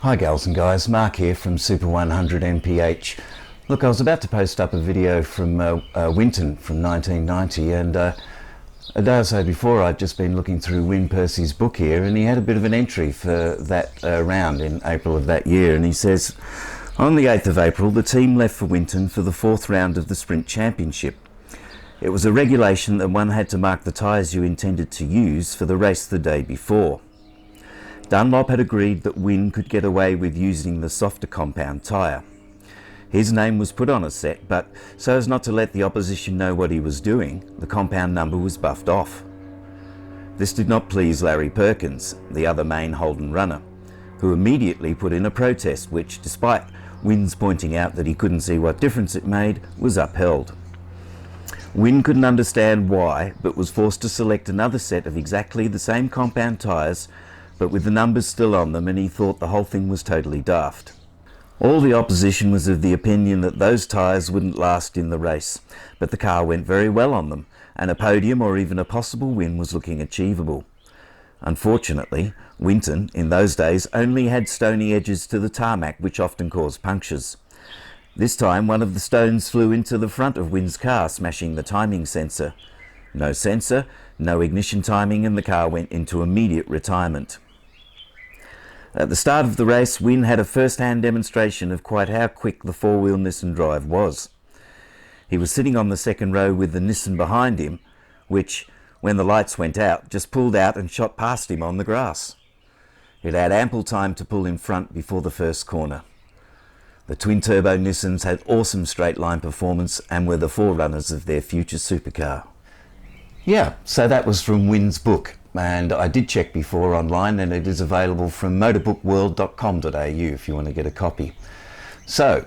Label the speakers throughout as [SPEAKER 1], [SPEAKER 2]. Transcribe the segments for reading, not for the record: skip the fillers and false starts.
[SPEAKER 1] Hi gals and guys, Mark here from Super 100 NPH. Look, I was about to post up a video from Winton from 1990, and a day or so before I'd just been looking through Percy's book here, and he had a bit of an entry for that round in April of that year, and he says, on the 8th of April the team left for Winton for the 4th round of the Sprint Championship. It was a regulation that one had to mark the tyres you intended to use for the race the day before. Dunlop had agreed that Wynn could get away with using the softer compound tyre. His name was put on a set, but so as not to let the opposition know what he was doing, the compound number was buffed off. This did not please Larry Perkins, the other main Holden runner, who immediately put in a protest which, despite Wynn's pointing out that he couldn't see what difference it made, was upheld. Wynn couldn't understand why, but was forced to select another set of exactly the same compound tyres, but with the numbers still on them, and he thought the whole thing was totally daft. All the opposition was of the opinion that those tyres wouldn't last in the race, but the car went very well on them, and a podium or even a possible win was looking achievable. Unfortunately, Winton, in those days, only had stony edges to the tarmac, which often caused punctures. This time one of the stones flew into the front of Wynn's car, smashing the timing sensor. No sensor, no ignition timing, and the car went into immediate retirement. At the start of the race, Wynn had a first-hand demonstration of quite how quick the four-wheel Nissan drive was. He was sitting on the second row with the Nissan behind him, which, when the lights went out, just pulled out and shot past him on the grass. It had ample time to pull in front before the first corner. The twin-turbo Nissans had awesome straight-line performance and were the forerunners of their future supercar. Yeah, so that was from Wynn's book, and I did check before online, and it is available from motorbookworld.com.au if you want to get a copy. So,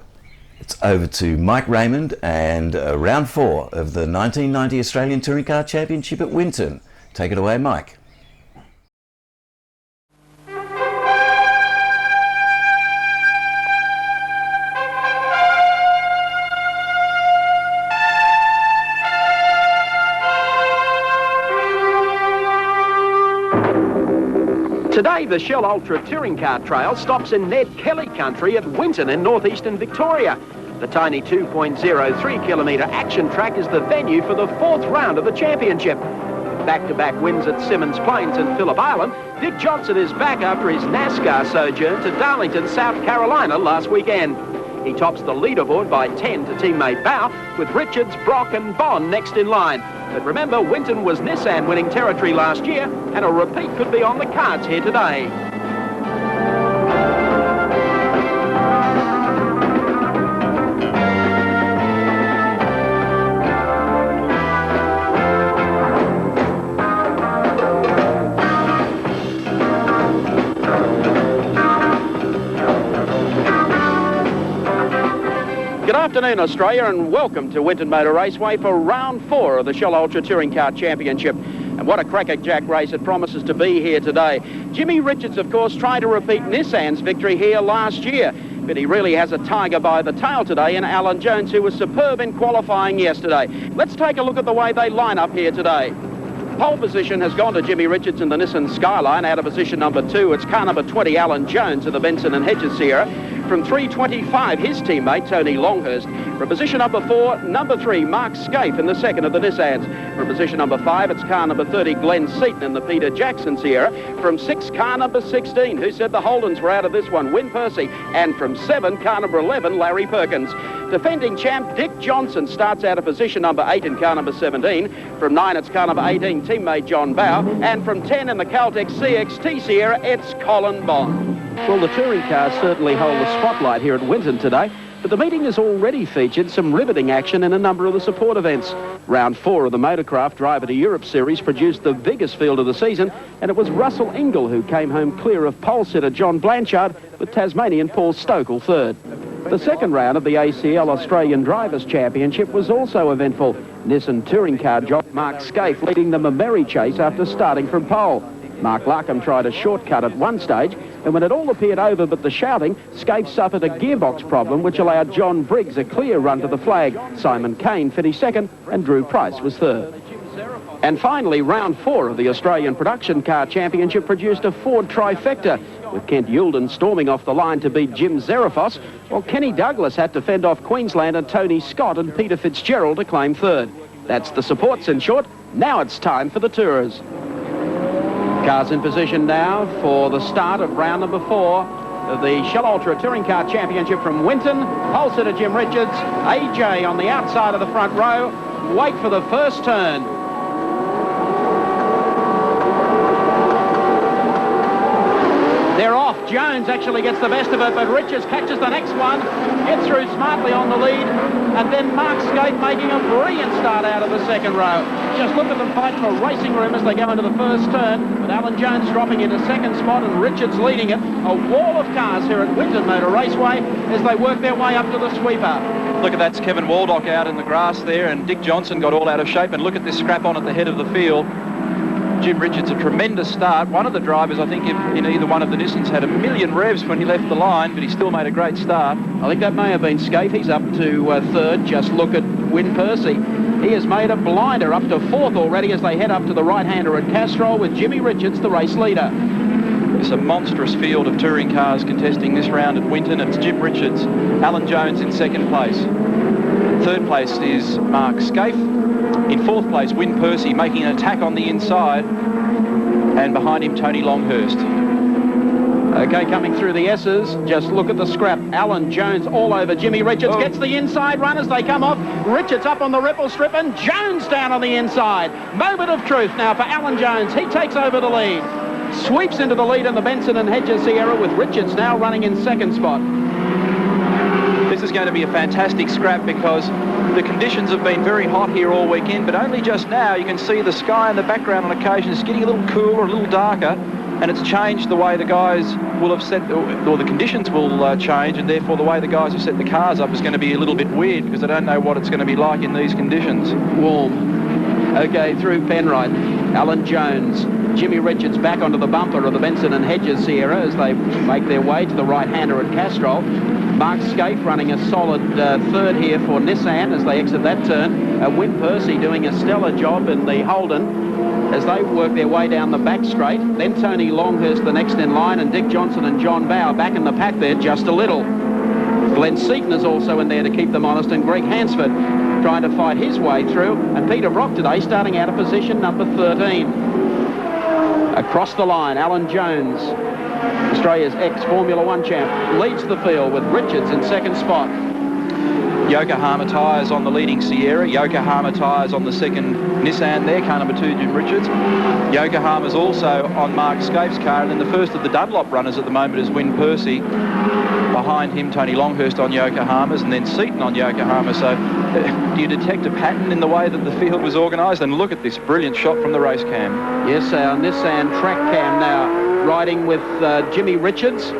[SPEAKER 1] it's over to Mike Raymond and round 4 of the 1990 Australian Touring Car Championship at Winton. Take it away, Mike.
[SPEAKER 2] Today, the Shell Ultra Touring Car Trail stops in Ned Kelly country at Winton in northeastern Victoria. The tiny 2.03 kilometre action track is the venue for the 4th round of the championship. Back-to-back wins at Symonds Plains and Phillip Island, Dick Johnson is back after his NASCAR sojourn to Darlington, South Carolina last weekend. He tops the leaderboard by 10 to teammate Bow, with Richards, Brock and Bond next in line. But remember, Winton was Nissan winning territory last year, and a repeat could be on the cards here today. Good afternoon, Australia, and welcome to Winton Motor Raceway for round 4 of the Shell Ultra Touring Car Championship. And what a crackerjack race it promises to be here today. Jimmy Richards, of course, tried to repeat Nissan's victory here last year, but he really has a tiger by the tail today in Alan Jones, who was superb in qualifying yesterday. Let's take a look at the way they line up here today. Pole position has gone to Jimmy Richards in the Nissan Skyline. Out of position number 2, it's car number 20, Alan Jones, of the Benson and Hedges Sierra. From 325, his teammate, Tony Longhurst. From position number 4, number 3, Mark Scaife in the second of the Nissans. From position number 5, it's car number 30, Glenn Seaton in the Peter Jackson Sierra. From 6, car number 16, who said the Holdens were out of this one, Win Percy. And from 7, car number 11, Larry Perkins. Defending champ Dick Johnson starts out of position number 8 in car number 17. From 9, it's car number 18, teammate John Bow. And from 10 in the Caltex CXT Sierra, it's Colin Bond. Well, the touring cars certainly hold the spotlight here at Winton today, but the meeting has already featured some riveting action in a number of the support events. Round 4 of the Motorcraft Driver to Europe series produced the biggest field of the season, and it was Russell Ingle who came home clear of pole sitter John Blanchard, with Tasmanian Paul Stokel third. The second round of the ACL Australian Drivers' Championship was also eventful. Nissan touring car jockey Mark Scaife leading them a merry chase after starting from pole. Mark Larkham tried a shortcut at one stage, and when it all appeared over but the shouting, Scaife suffered a gearbox problem which allowed John Briggs a clear run to the flag. Simon Kane finished second and Drew Price was third. And finally, round 4 of the Australian Production Car Championship produced a Ford trifecta, with Kent Youlden storming off the line to beat Jim Zarefos, while Kenny Douglas had to fend off Queensland and Tony Scott and Peter Fitzgerald to claim third. That's the supports in short. Now it's time for the tourers. Cars in position now for the start of round number 4 of the Shell Ultra Touring Car Championship from Winton. Pole sitter Jim Richards, AJ on the outside of the front row. Wait for the first turn. They're off. Jones actually gets the best of it, but Richards catches the next one, gets through smartly on the lead, and then Mark Skate making a brilliant start out of the second row. Just look at them fight for racing room as they go into the first turn, with Alan Jones dropping into second spot and Richards leading it. A wall of cars here at Winton Motor Raceway as they work their way up to the sweeper.
[SPEAKER 3] Look at that's Kevin Waldock out in the grass there, and Dick Johnson got all out of shape, and look at this scrap on at the head of the field. Jim Richards, a tremendous start. One of the drivers, I think, in either one of the Nissans had 1,000,000 revs when he left the line, but he still made a great start.
[SPEAKER 2] I think that may have been Scaife. He's up to third. Just look at Percy. He has made a blinder up to fourth already as they head up to the right-hander at Castrol, with Jimmy Richards the race leader.
[SPEAKER 3] It's a monstrous field of touring cars contesting this round at Winton. It's Jim Richards, Alan Jones in second place. Third place is Mark Scaife. In fourth place, Percy making an attack on the inside, and behind him, Tony Longhurst.
[SPEAKER 2] Okay, coming through the S's, just look at the scrap. Alan Jones all over Jimmy Richards, gets the inside run as they come off. Richards up on the ripple strip, and Jones down on the inside. Moment of truth now for Alan Jones. He takes over the lead. Sweeps into the lead in the Benson and Hedges Sierra, with Richards now running in second spot.
[SPEAKER 3] This is going to be a fantastic scrap because the conditions have been very hot here all weekend, but only just now you can see the sky in the background on occasion is getting a little cooler, a little darker, and it's changed the way the guys will have set, or the conditions will change, and therefore the way the guys have set the cars up is going to be a little bit weird because I don't know what it's going to be like in these conditions.
[SPEAKER 2] Warm. Okay, through Penrite, Alan Jones. Jimmy Richards back onto the bumper of the Benson and Hedges Sierra as they make their way to the right-hander at Castrol. Mark Scaife running a solid third here for Nissan as they exit that turn. Percy doing a stellar job in the Holden as they work their way down the back straight. Then Tony Longhurst the next in line, and Dick Johnson and John Bow back in the pack there just a little. Glenn Seaton is also in there to keep them honest, and Greg Hansford trying to fight his way through. And Peter Brock today starting out of position number 13. Across the line, Alan Jones, Australia's ex-Formula 1 champ, leads the field with Richards in second spot.
[SPEAKER 3] Yokohama tyres on the leading Sierra, Yokohama tyres on the second Nissan there, car number 2, Jim Richards. Yokohama's also on Mark Scaife's car, and then the first of the Dunlop runners at the moment is Percy. Behind him, Tony Longhurst on Yokohama's, and then Seaton on Yokohama. So do you detect a pattern in the way that the field was organised? And look at this brilliant shot from the race cam.
[SPEAKER 2] Yes, our Nissan track cam now riding with Jimmy Richards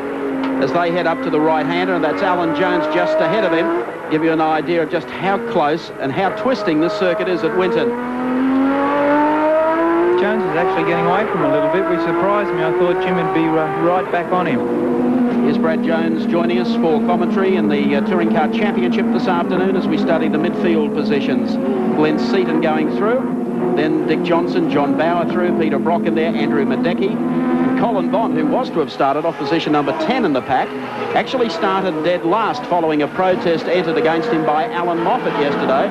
[SPEAKER 2] as they head up to the right-hander, and that's Alan Jones just ahead of him. Give you an idea of just how close and how twisting this circuit is at Winton.
[SPEAKER 4] Jones is actually getting away from him a little bit, which surprised me. I thought Jim would be right back on him.
[SPEAKER 2] Here's Brad Jones joining us for commentary in the Touring Car Championship this afternoon as we study the midfield positions. Glenn Seaton going through, then Dick Johnson, John Bower through, Peter Brock in there, Andrew Madecki. Colin Bond, who was to have started off position number 10 in the pack, actually started dead last following a protest entered against him by Alan Moffat yesterday,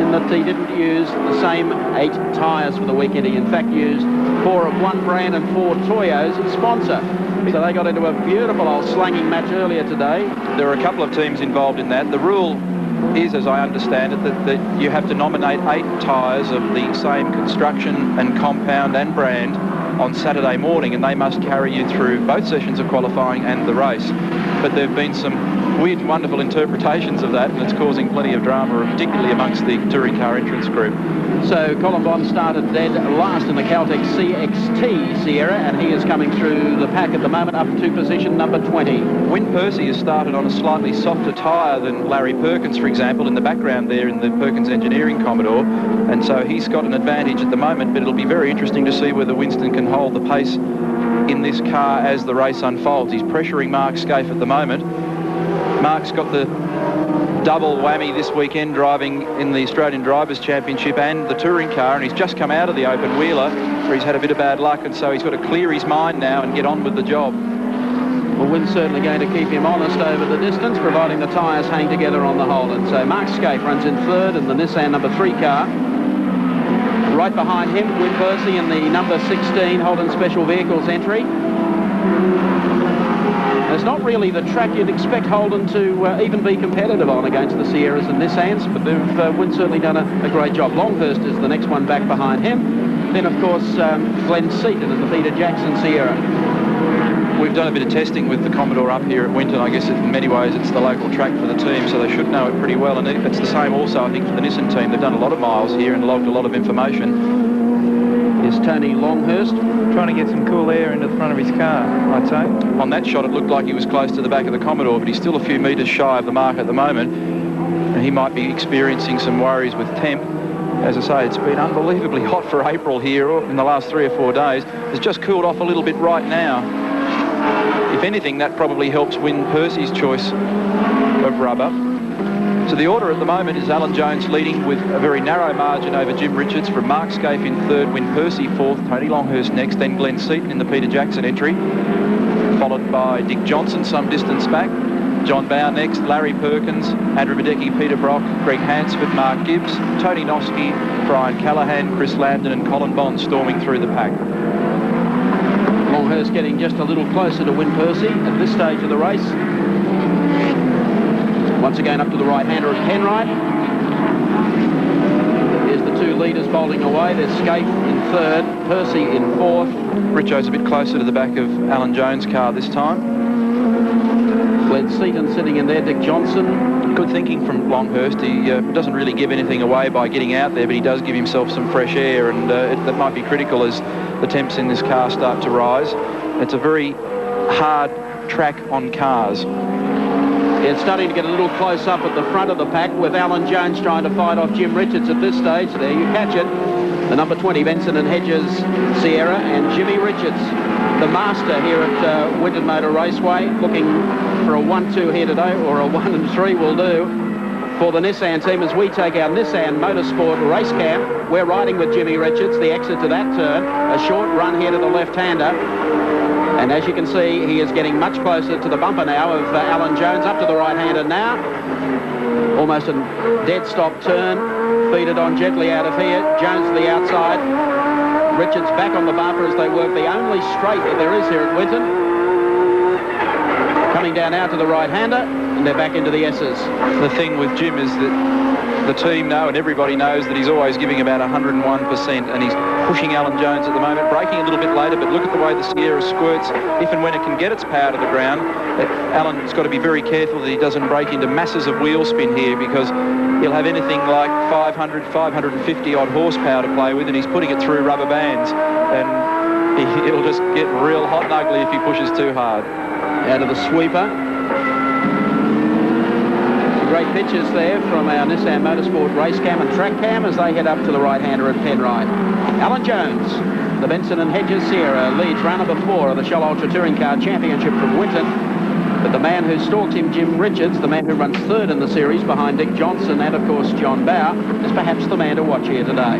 [SPEAKER 2] in that he didn't use the same 8 tyres for the weekend. He in fact used 4 of one brand and 4 Toyos as sponsor. So they got into a beautiful old slanging match earlier today.
[SPEAKER 3] There are a couple of teams involved in that. The rule is, as I understand it, that you have to nominate 8 tyres of the same construction and compound and brand on Saturday morning, and they must carry you through both sessions of qualifying and the race. But there have been some weird and wonderful interpretations of that, and it's causing plenty of drama, particularly amongst the touring car entrance group.
[SPEAKER 2] So Colin Bond started dead last in the Caltech CXT Sierra, and he is coming through the pack at the moment up to position number 20.
[SPEAKER 3] Percy has started on a slightly softer tyre than Larry Perkins, for example, in the background there in the Perkins Engineering Commodore, and so he's got an advantage at the moment, but it'll be very interesting to see whether Winston can hold the pace in this car as the race unfolds. He's pressuring Mark Scaife at the moment. Mark's got the double whammy this weekend, driving in the Australian Drivers' Championship and the touring car, and he's just come out of the open wheeler where he's had a bit of bad luck, and so he's got to clear his mind now and get on with the job.
[SPEAKER 2] Well, Wynn's certainly going to keep him honest over the distance, providing the tyres hang together on the Holden. So Mark Scape runs in third in the Nissan number 3 car. Right behind him, Wyn Percy in the number 16 Holden Special Vehicles entry. It's not really the track you'd expect Holden to even be competitive on against the Sierras and Nissans, but Wynn's certainly done a great job. Longhurst is the next one back behind him. Then, of course, Glenn Seaton in the Peter Jackson Sierra.
[SPEAKER 3] We've done a bit of testing with the Commodore up here at Winton. I guess in many ways it's the local track for the team, so they should know it pretty well. And it's the same also, I think, for the Nissan team. They've done a lot of miles here and logged a lot of information.
[SPEAKER 2] Here's Tony Longhurst
[SPEAKER 4] trying to get some cool air into the front of his car, I'd say.
[SPEAKER 3] On that shot, it looked like he was close to the back of the Commodore, but he's still a few metres shy of the mark at the moment. And he might be experiencing some worries with temp. As I say, it's been unbelievably hot for April here in the last 3 or 4 days. It's just cooled off a little bit right now. If anything, that probably helps Wyn Percy's choice of rubber. So the order at the moment is Alan Jones leading with a very narrow margin over Jim Richards, from Mark Scape in third, Wyn Percy fourth, Tony Longhurst next, then Glenn Seaton in the Peter Jackson entry, followed by Dick Johnson some distance back, John Bow next, Larry Perkins, Andrew Madecki, Peter Brock, Greg Hansford, Mark Gibbs, Tony Noski, Brian Callahan, Chris Lambden and Colin Bond storming through the pack.
[SPEAKER 2] Longhurst getting just a little closer to Wyn Percy at this stage of the race. Once again up to the right-hander at Penrite. Here's the two leaders bowling away. There's Scape in third, Percy in fourth.
[SPEAKER 3] Richo's a bit closer to the back of Alan Jones' car this time.
[SPEAKER 2] Glenn Seaton sitting in there, Dick Johnson.
[SPEAKER 3] Good thinking from Longhurst. He doesn't really give anything away by getting out there, but he does give himself some fresh air, and that might be critical as the temps in this car start to rise. It's a very hard track on cars.
[SPEAKER 2] It's starting to get a little close up at the front of the pack, with Alan Jones trying to fight off Jim Richards at this stage. There you catch it. The number 20 Benson and Hedges Sierra, and Jimmy Richards, the master here at Winton Motor Raceway, looking for a 1-2 here today, or a 1-3 will do for the Nissan team as we take our Nissan Motorsport race cam. We're riding with Jimmy Richards, the exit to that turn, a short run here to the left-hander. And as you can see, he is getting much closer to the bumper now of Alan Jones, up to the right-hander now. Almost a dead stop turn, feed it on gently out of here. Jones to the outside. Richards back on the bumper as they work the only straight that there is here at Winton. Coming down now to the right-hander, and they're back into the S's.
[SPEAKER 3] The thing with Jim is that the team know and everybody knows that he's always giving about 101%, and he's pushing Alan Jones at the moment, braking a little bit later, but look at the way the Sierra squirts. If and when it can get its power to the ground, Alan's got to be very careful that he doesn't break into masses of wheel spin here, because he'll have anything like 500, 550 odd horsepower to play with, and he's putting it through rubber bands, and it'll just get real hot and ugly if he pushes too hard.
[SPEAKER 2] Out of the sweeper. Great pictures there from our Nissan Motorsport race cam and track cam as they head up to the right-hander at Penrite. Alan Jones, the Benson and Hedges Sierra, leads round number 4 of the Shell Ultra Touring Car Championship from Winton. But the man who stalks him, Jim Richards, the man who runs third in the series behind Dick Johnson and, of course, John Bow, is perhaps the man to watch here today.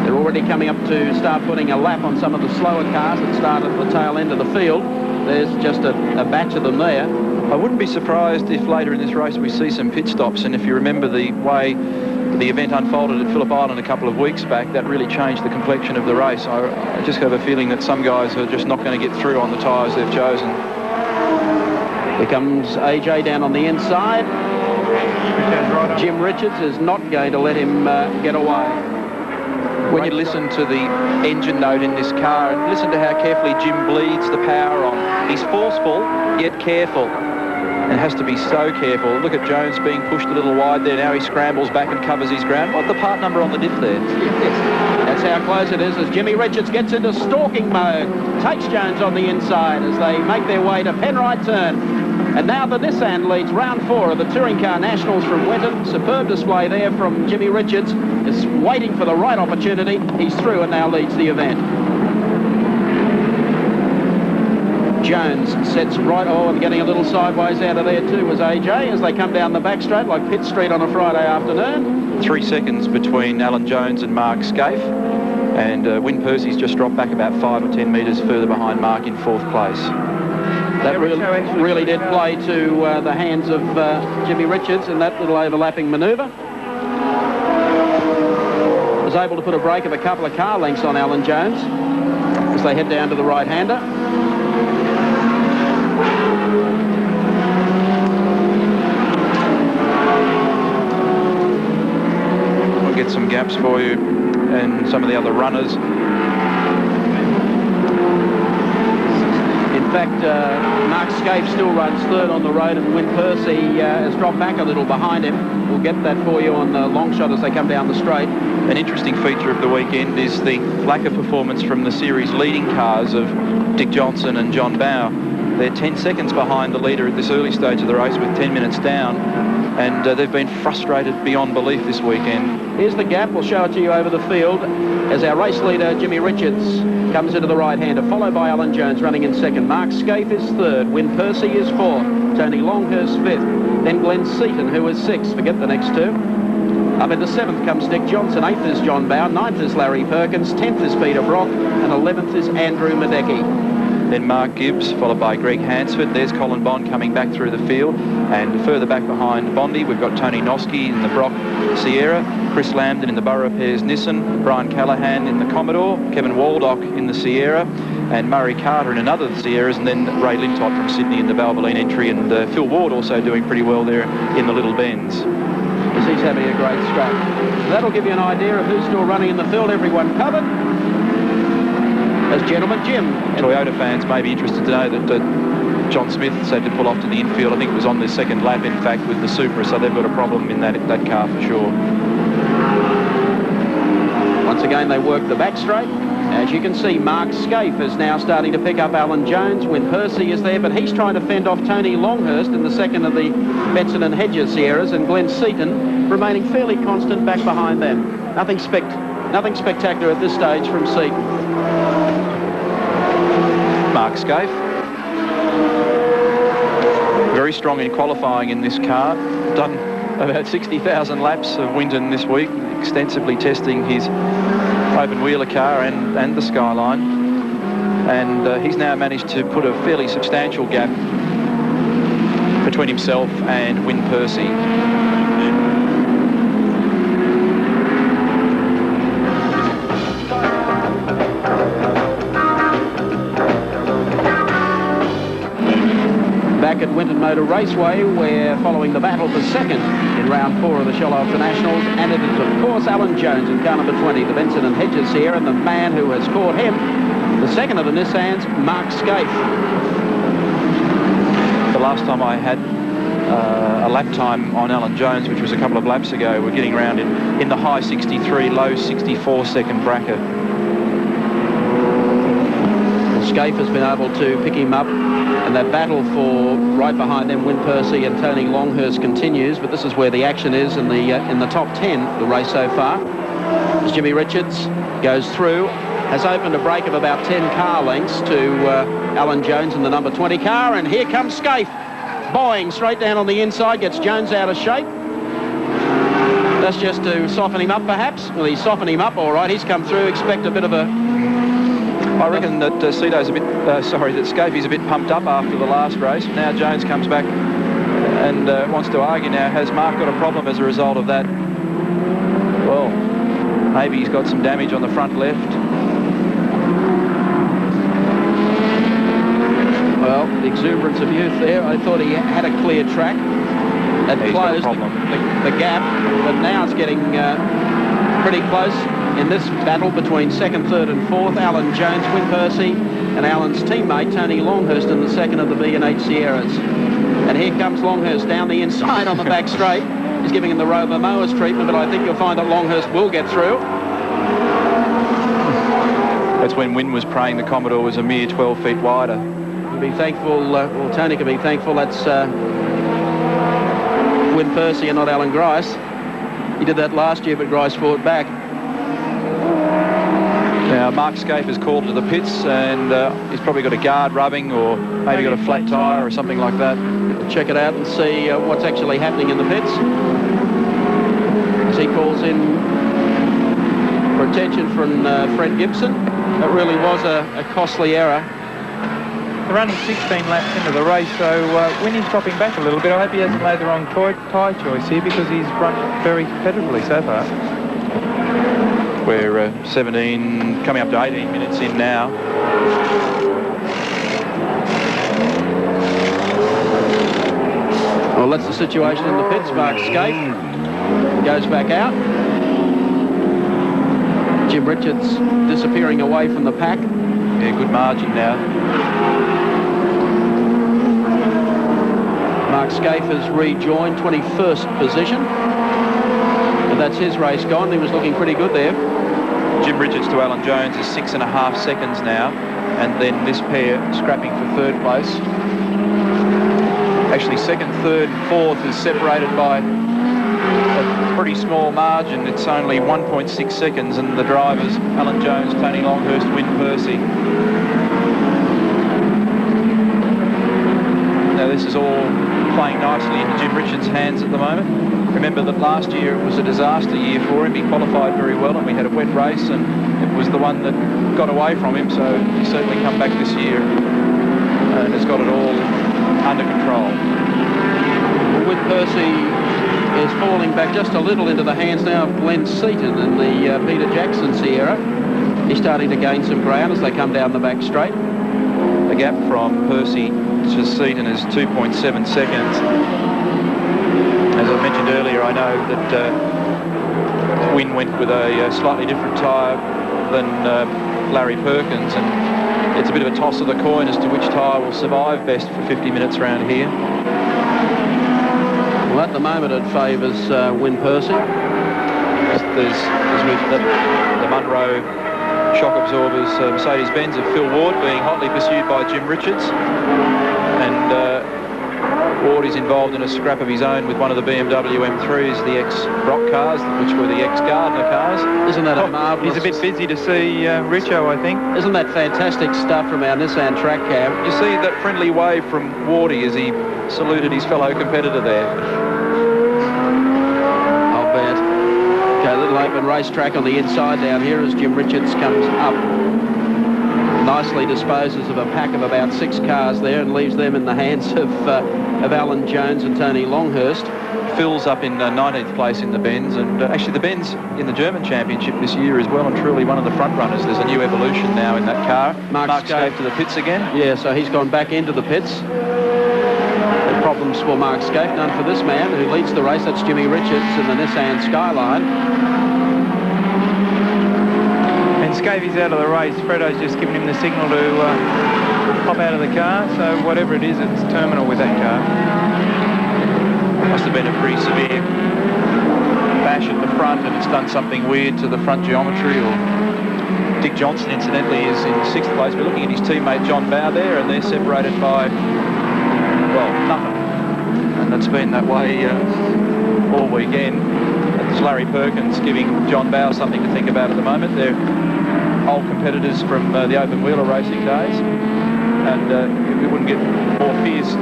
[SPEAKER 2] They're already coming up to start putting a lap on some of the slower cars that start at the tail end of the field. There's just a batch of them there.
[SPEAKER 3] I wouldn't be surprised if later in this race we see some pit stops, and if you remember the way the event unfolded at Phillip Island a couple of weeks back, that really changed the complexion of the race. I just have a feeling that some guys are just not going to get through on the tyres they've chosen.
[SPEAKER 2] Here comes AJ down on the inside. Jim Richards is not going to let him get away.
[SPEAKER 3] When you listen to the engine note in this car and listen to how carefully Jim bleeds the power on, he's forceful yet careful, and has to be so careful. Look at Jones being pushed a little wide there. Now he scrambles back and covers his ground. What's the part number on the diff there?
[SPEAKER 2] That's how close it is as Jimmy Richards gets into stalking mode. Takes Jones on the inside as they make their way to Penrite turn. And now the Nissan leads round 4 of the Touring Car Nationals from Winton. Superb display there from Jimmy Richards. Is waiting for the right opportunity. He's through and now leads the event. Jones sets right, and getting a little sideways out of there too was AJ as they come down the back straight like Pitt Street on a Friday afternoon.
[SPEAKER 3] 3 seconds between Alan Jones and Mark Scaife, and Win Percy's just dropped back about 5 or 10 metres further behind Mark in 4th place.
[SPEAKER 2] That really did play to the hands of Jimmy Richards in that little overlapping manoeuvre. Was able to put a break of a couple of car lengths on Alan Jones as they head down to the right-hander.
[SPEAKER 3] We'll get some gaps for you and some of the other runners.
[SPEAKER 2] In fact, Mark Scaife still runs third on the road, and Win Percy has dropped back a little behind him. We'll get that for you on the long shot as they come down the straight.
[SPEAKER 3] An interesting feature of the weekend is the lack of performance from the series leading cars of Dick Johnson and John Bowe. They're 10 seconds behind the leader at this early stage of the race with 10 minutes down, and they've been frustrated beyond belief this weekend.
[SPEAKER 2] Here's the gap. We'll show it to you over the field as our race leader, Jimmy Richards, comes into the right-hander, followed by Alan Jones running in second. Mark Scaife is third. Win Percy is fourth. Tony Longhurst fifth. Then Glenn Seaton, who is sixth. Forget the next two. Up into seventh comes Dick Johnson. Eighth is John Bowe. Ninth is Larry Perkins. 10th is Peter Brock. And 11th is Andrew Madecki.
[SPEAKER 3] Then Mark Gibbs, followed by Greg Hansford. There's Colin Bond coming back through the field. And further back behind Bondy, we've got Tony Noski in the Brock Sierra, Chris Lambden in the Burrow Pairs Nissan, Brian Callahan in the Commodore, Kevin Waldock in the Sierra, and Murray Carter in another of the Sierras, and then Ray Lintott from Sydney in the Valvoline entry, and Phil Ward also doing pretty well there in the Little Benz.
[SPEAKER 2] He's having a great scrap. That'll give you an idea of who's still running in the field. Everyone covered. As Gentleman Jim.
[SPEAKER 3] Toyota fans may be interested to know that John Smith had to pull off to the infield. I think it was on the second lap, in fact, with the Supra, so they've got a problem in that car for sure.
[SPEAKER 2] Once again, they work the back straight. As you can see, Mark Scaife is now starting to pick up Alan Jones. Win Percy is there, but he's trying to fend off Tony Longhurst in the second of the Benson and Hedges Sierras, and Glenn Seaton remaining fairly constant back behind them. Nothing spectacular at this stage from Seaton.
[SPEAKER 3] Mark Scaife, very strong in qualifying in this car. Done about 60,000 laps of Winton this week, extensively testing his open wheeler car and the Skyline, and he's now managed to put a fairly substantial gap between himself and Win Percy.
[SPEAKER 2] Back at Winton Motor Raceway, we're following the battle for second in round 4 of the Shell Ultra Nationals, and it is of course Alan Jones in car number 20, the Benson and Hedges here, and the man who has caught him, the second of the Nissans, Mark Scaife.
[SPEAKER 3] The last time I had a lap time on Alan Jones, which was a couple of laps ago, we're getting around in the high 63, low 64 second bracket.
[SPEAKER 2] Scaife has been able to pick him up, and that battle for right behind them, Win Percy and Tony Longhurst, continues, but this is where the action is in the top 10 the race so far. As Jimmy Richards goes through, has opened a break of about 10 car lengths to Alan Jones in the number 20 car, and here comes Scaife, boing straight down on the inside, gets Jones out of shape. That's just to soften him up perhaps. Well, he's softened him up all right. He's come through. Expect a bit of a...
[SPEAKER 3] I reckon that that Scaife's a bit pumped up after the last race. Now Jones comes back and wants to argue now, has Mark got a problem as a result of that? Well, maybe he's got some damage on the front left.
[SPEAKER 2] Well, the exuberance of youth there. I thought he had a clear track. Had closed the gap, but now it's getting pretty close in this battle between second, third and fourth. Alan Jones, Win Percy, and Alan's teammate Tony Longhurst in the second of the B&H Sierras. And here comes Longhurst down the inside on the back straight. He's giving him the Rover Mowers treatment, but I think you'll find that Longhurst will get through.
[SPEAKER 3] That's when Win was praying the Commodore was a mere 12 feet wider.
[SPEAKER 2] You'll be thankful, well, Tony can be thankful that's Win Percy and not Alan Grice. He did that last year, but Grice fought back.
[SPEAKER 3] Now, Mark Scaife is called to the pits, and he's probably got a guard rubbing, or maybe got a flat tyre or something like that.
[SPEAKER 2] We'll check it out and see what's actually happening in the pits. As he calls in for attention from Fred Gibson. It really was a costly error.
[SPEAKER 4] They're running 16 laps into the race, so Winnie's dropping back a little bit. I hope he hasn't made the wrong tyre choice here, because he's run very competitively so far.
[SPEAKER 3] We're 17, coming up to 18 minutes in now.
[SPEAKER 2] Well, that's the situation in the pits. Mark Scaife goes back out. Jim Richards disappearing away from the pack.
[SPEAKER 3] Yeah, good margin now.
[SPEAKER 2] Mark Scaife has rejoined 21st position. And that's his race gone. He was looking pretty good there.
[SPEAKER 3] Jim Richards to Alan Jones is 6.5 seconds now. And then this pair scrapping for third place. Actually, second, third, fourth is separated by a pretty small margin. It's only 1.6 seconds, and the drivers, Alan Jones, Tony Longhurst, Winton, Percy. Now, this is all playing nicely into Jim Richards' hands at the moment. Remember that last year it was a disaster year for him. He qualified very well, and we had a wet race, and it was the one that got away from him, so he's certainly come back this year and has got it all under control.
[SPEAKER 2] With Percy is falling back just a little into the hands now of Glenn Seaton in the Peter Jackson Sierra. He's starting to gain some ground as they come down the back straight.
[SPEAKER 3] The gap from Percy to Seaton is 2.7 seconds. As I mentioned earlier, I know that Wynn went with a slightly different tyre than Larry Perkins, and it's a bit of a toss of the coin as to which tyre will survive best for 50 minutes around here.
[SPEAKER 2] Well, at the moment it favours Wynn Percy.
[SPEAKER 3] There's the Munro shock absorbers, Mercedes-Benz of Phil Ward being hotly pursued by Jim Richards, and Ward is involved in a scrap of his own with one of the BMW M3s, the ex-Brock cars, which were the ex-Gardner cars.
[SPEAKER 2] Isn't that a marvellous...
[SPEAKER 4] He's a bit busy to see Richo, I think.
[SPEAKER 2] Isn't that fantastic stuff from our Nissan track cam?
[SPEAKER 3] You see that friendly wave from Wardy as he saluted his fellow competitor there.
[SPEAKER 2] I'll bet. Okay, a little open racetrack on the inside down here as Jim Richards comes up. Nicely disposes of a pack of about 6 cars there and leaves them in the hands of Alan Jones and Tony Longhurst.
[SPEAKER 3] Phil's up in 19th place in the Benz, and actually the Benz in the German Championship this year is well and truly one of the front runners. There's a new evolution now in that car. Mark Scaife to the pits again.
[SPEAKER 2] Yeah, so he's gone back into the pits. No problems for Mark Scaife, none for this man who leads the race. That's Jimmy Richards in the Nissan Skyline.
[SPEAKER 4] And Scaife out of the race. Fredo's just given him the signal to pop out of the car, so whatever it is, it's terminal with that car.
[SPEAKER 3] Must have been a pretty severe bash at the front, and it's done something weird to the front geometry. Or Dick Johnson, incidentally, is in 6th place. We're looking at his teammate John Bowe there, and they're separated by, well, nothing. And that's been that way all weekend. It's Larry Perkins giving John Bowe something to think about at the moment. They're old competitors from the open wheeler racing days, and we wouldn't get more fierce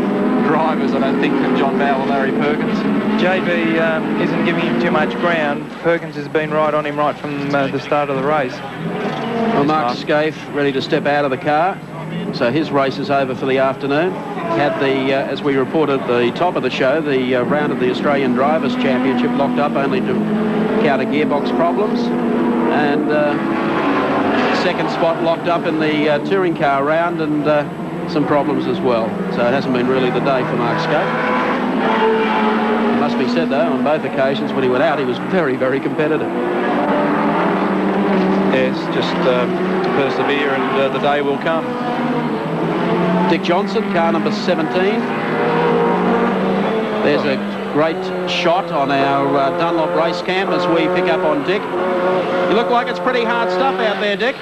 [SPEAKER 3] drivers, I don't think, than John Bowe or Larry Perkins.
[SPEAKER 4] JB isn't giving him too much ground. Perkins has been right on him right from the start of the race.
[SPEAKER 2] Well, Mark Scaife ready to step out of the car, so his race is over for the afternoon. Had the, as we reported at the top of the show, the round of the Australian Drivers' Championship locked up only to counter gearbox problems, and second spot locked up in the touring car round, and some problems as well. So it hasn't been really the day for Mark Scaife. It must be said, though, on both occasions when he went out, he was very, very competitive.
[SPEAKER 3] Yes, just to persevere, and the day will come.
[SPEAKER 2] Dick Johnson, car number 17. There's a great shot on our Dunlop race cam as we pick up on Dick. You look like it's pretty hard stuff out there, Dick.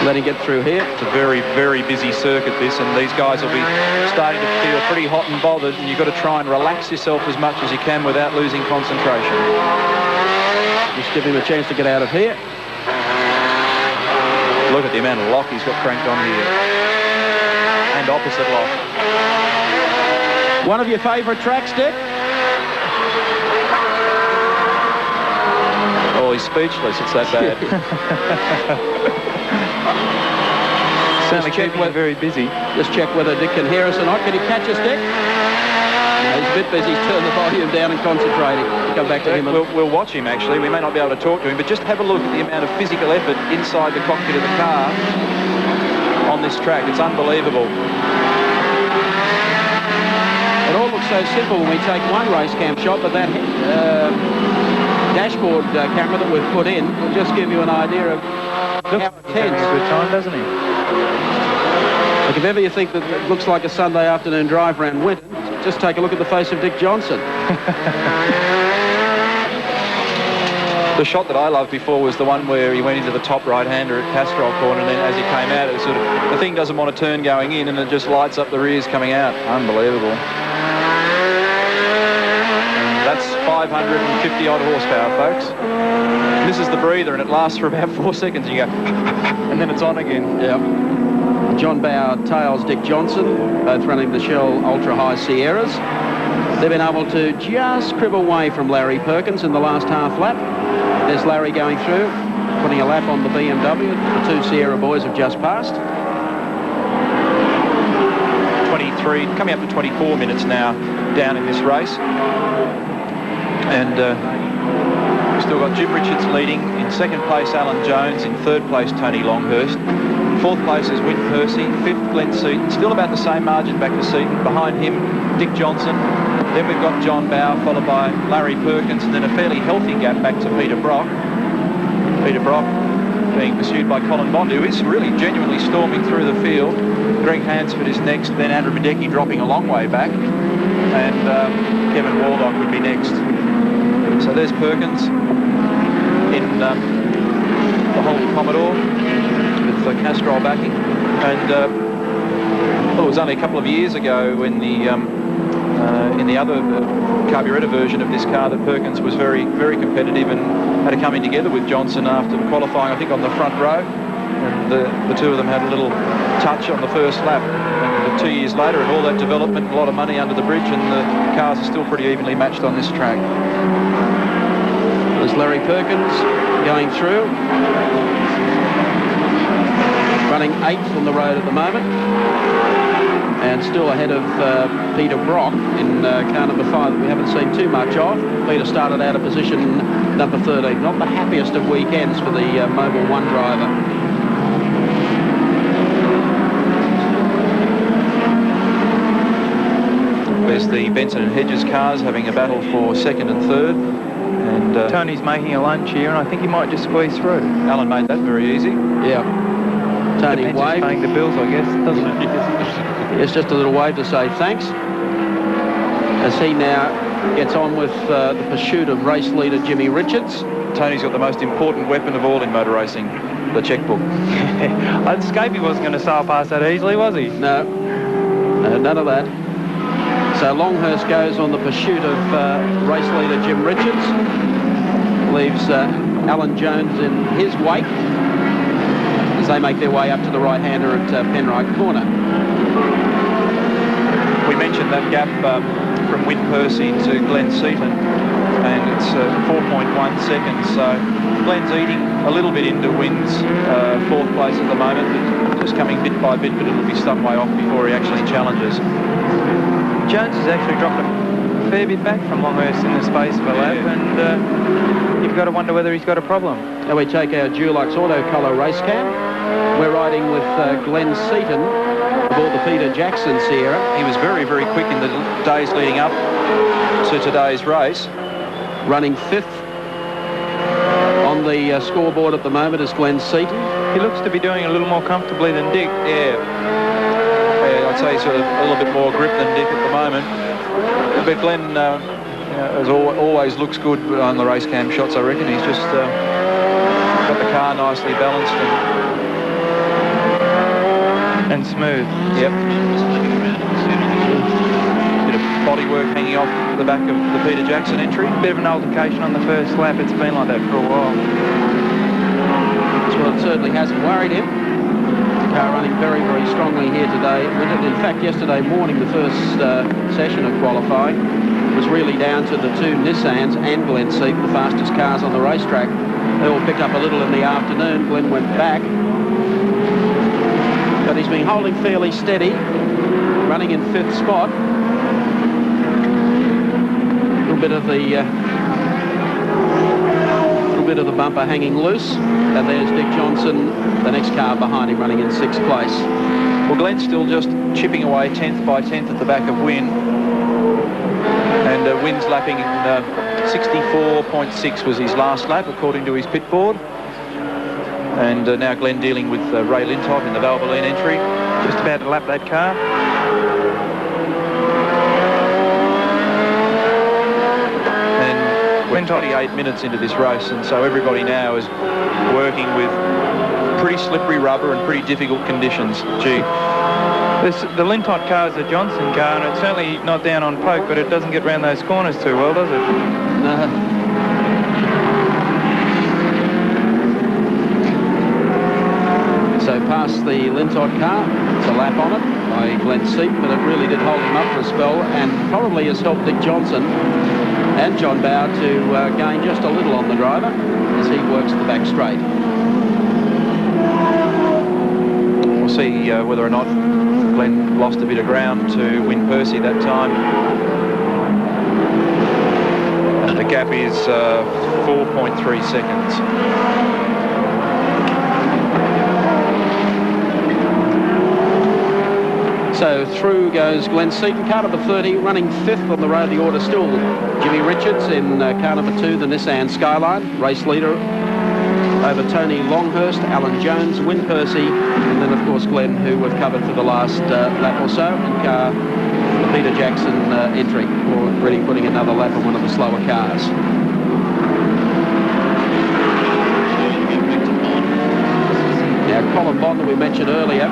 [SPEAKER 2] Let him get through here.
[SPEAKER 3] It's a very, very busy circuit, this, and these guys will be starting to feel pretty hot and bothered, and you've got to try and relax yourself as much as you can without losing concentration.
[SPEAKER 2] Just give him a chance to get out of here.
[SPEAKER 3] Look at the amount of lock he's got cranked on here. And opposite lock.
[SPEAKER 2] One of your favourite tracks, Dick?
[SPEAKER 3] Oh, he's speechless. It's that bad.
[SPEAKER 4] Certainly keeping him very busy.
[SPEAKER 2] Just check whether Dick can hear us or not. Can he catch us, Dick? No, he's a bit busy. Turn the volume down and concentrating. We'll come back to him.
[SPEAKER 3] We'll watch him, actually. We may not be able to talk to him, but just have a look at the amount of physical effort inside the cockpit of the car on this track. It's unbelievable.
[SPEAKER 2] It all looks so simple when we take one race cam shot, but that dashboard camera that we've put in will just give you an idea of how intense.
[SPEAKER 4] He's having a good time, doesn't he?
[SPEAKER 2] Like if ever you think that it looks like a Sunday afternoon drive around Winton, just take a look at the face of Dick Johnson.
[SPEAKER 3] The shot that I loved before was the one where he went into the top right-hander at Castrol corner, and then as he came out, it was sort of, the thing doesn't want to turn going in, and it just lights up the rears coming out. Unbelievable. That's 550 odd horsepower, folks. This is the breather, and it lasts for about 4 seconds. You go, and then it's on again.
[SPEAKER 2] Yeah. John Bower tails Dick Johnson, both running the Shell Ultra High Sierras. They've been able to just crib away from Larry Perkins in the last half lap. There's Larry going through, putting a lap on the BMW. The two Sierra boys have just passed.
[SPEAKER 3] 23, coming up to 24 minutes now down in this race. And we've still got Jim Richards leading. In second place, Alan Jones. In third place, Tony Longhurst. Fourth place is Winton Percy. Fifth, Glenn Seaton. Still about the same margin back to Seaton. Behind him, Dick Johnson. Then we've got John Bower, followed by Larry Perkins, and then a fairly healthy gap back to Peter Brock. Peter Brock being pursued by Colin Bond, who is really genuinely storming through the field. Greg Hansford is next, then Andrew Badecki dropping a long way back, and Kevin Waldock would be next. So there's Perkins in the Holden Commodore with Castrol backing, and well, it was only a couple of years ago when in the other carburettor version of this car that Perkins was very, very competitive and had to come in together with Johnson after qualifying, I think, on the front row. And the two of them had a little touch on the first lap. And 2 years later, and all that development, a lot of money under the bridge, and the cars are still pretty evenly matched on this track.
[SPEAKER 2] There's Larry Perkins going through. Running 8th on the road at the moment. And still ahead of Peter Brock in car number 5 that we haven't seen too much of. Peter started out of position number 13. Not the happiest of weekends for the Mobil 1 driver.
[SPEAKER 3] There's the Benson and Hedges cars having a battle for second and third. And
[SPEAKER 4] Tony's making a lunge here, and I think he might just squeeze through.
[SPEAKER 3] Alan made that very easy.
[SPEAKER 2] Yeah. Tony waved.
[SPEAKER 4] Paying the bills, I guess, doesn't it?
[SPEAKER 2] It's just a little wave to say thanks. As he now gets on with the pursuit of race leader Jimmy Richards.
[SPEAKER 3] Tony's got the most important weapon of all in motor racing, the checkbook.
[SPEAKER 4] Scapey wasn't going to sail past that easily, was he?
[SPEAKER 2] No, none of that. So Longhurst goes on the pursuit of race leader Jim Richards. Leaves Alan Jones in his wake as they make their way up to the right-hander at Penrite Corner.
[SPEAKER 3] We mentioned that gap from Winton Percy to Glenn Seaton, and it's 4.1 seconds. So Glenn's eating a little bit into Wynn's fourth place at the moment, but just coming bit by bit, but it'll be some way off before he actually challenges.
[SPEAKER 4] Jones has actually dropped a fair bit back from Longhurst in the space of a lap, and you've got to wonder whether he's got a problem.
[SPEAKER 2] Now we take our Dulux Auto Colour race cam. We're riding with Glenn Seaton aboard the Peter Jackson Sierra.
[SPEAKER 3] He was very, very quick in the days leading up to today's race.
[SPEAKER 2] Running 5th on the scoreboard at the moment is Glenn Seaton.
[SPEAKER 4] He looks to be doing a little more comfortably than Dick.
[SPEAKER 3] Yeah, I'd say sort of a little bit more grip than Dick at the moment. But Glenn, as always, looks good on the race cam shots. I reckon he's just got the car nicely balanced
[SPEAKER 4] and smooth.
[SPEAKER 3] Yep. bodywork hanging off the back of the Peter Jackson entry.
[SPEAKER 4] Bit of an altercation on the first lap. It's been like that for a while.
[SPEAKER 2] Well, it certainly hasn't worried him. The car running very, very strongly here today. In fact, yesterday morning, the first session of qualifying was really down to the two Nissans and Glen Seaton, the fastest cars on the racetrack. They all picked up a little in the afternoon. Glen went back. But he's been holding fairly steady, running in 5th spot. A little bit of the bumper hanging loose, and there's Dick Johnson, the next car behind him, running in 6th place.
[SPEAKER 3] Well, Glen's still just chipping away 10th by 10th at the back of Wynn, and Wynn's lapping in 64.6 was his last lap according to his pit board. And now Glen dealing with Ray Lintott in the Valvoline entry.
[SPEAKER 4] Just about to lap that car.
[SPEAKER 3] And we're 28 minutes into this race, and so everybody now is working with pretty slippery rubber and pretty difficult conditions. Gee.
[SPEAKER 4] The Lintott car is a Johnson car, and it's certainly not down on poke, but it doesn't get round those corners too well, does it?
[SPEAKER 2] No. So past the Lintott car, it's a lap on it by Glen Seaton, but it really did hold him up for a spell, and probably has helped Dick Johnson and John Bow to gain just a little on the driver as he works the back straight.
[SPEAKER 3] We'll see whether or not Glen lost a bit of ground to win Percy that time. And the gap is 4.3 seconds.
[SPEAKER 2] So through goes Glen Seaton, car number 30, running 5th on the road. The order still Jimmy Richards in car number 2, the Nissan Skyline, race leader over Tony Longhurst, Alan Jones, Win Percy, and then of course Glen, who we've covered for the last lap or so, in car the Peter Jackson entry, already putting another lap on one of the slower cars. Now Colin Bond, that we mentioned earlier,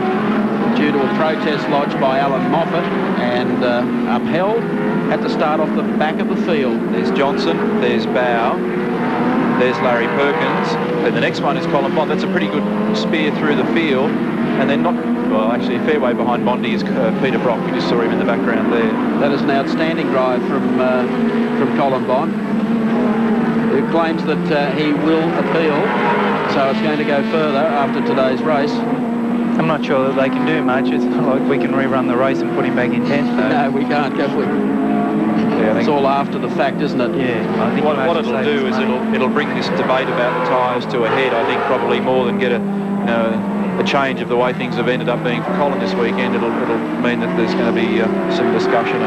[SPEAKER 2] due to a protest lodged by Alan Moffat and upheld, had to start off the back of the field.
[SPEAKER 3] There's Johnson, there's Bow, there's Larry Perkins, and the next one is Colin Bond. That's a pretty good spear through the field, and then not, well, actually a fair way behind Bondy is Peter Brock. We just saw him in the background there.
[SPEAKER 2] That is an outstanding drive from Colin Bond, who claims that he will appeal, so it's going to go further after today's race.
[SPEAKER 4] I'm not sure that they can do much. It's not like we can rerun the race and put him back in 10th, though.
[SPEAKER 2] No, we can't, can we? Yeah, it's all after the fact, isn't it?
[SPEAKER 4] Yeah. I think
[SPEAKER 3] what it'll do is it'll bring this debate about the tyres to a head. I think probably more than get a change of the way things have ended up being for Colin this weekend. It'll mean that there's going to be some discussion.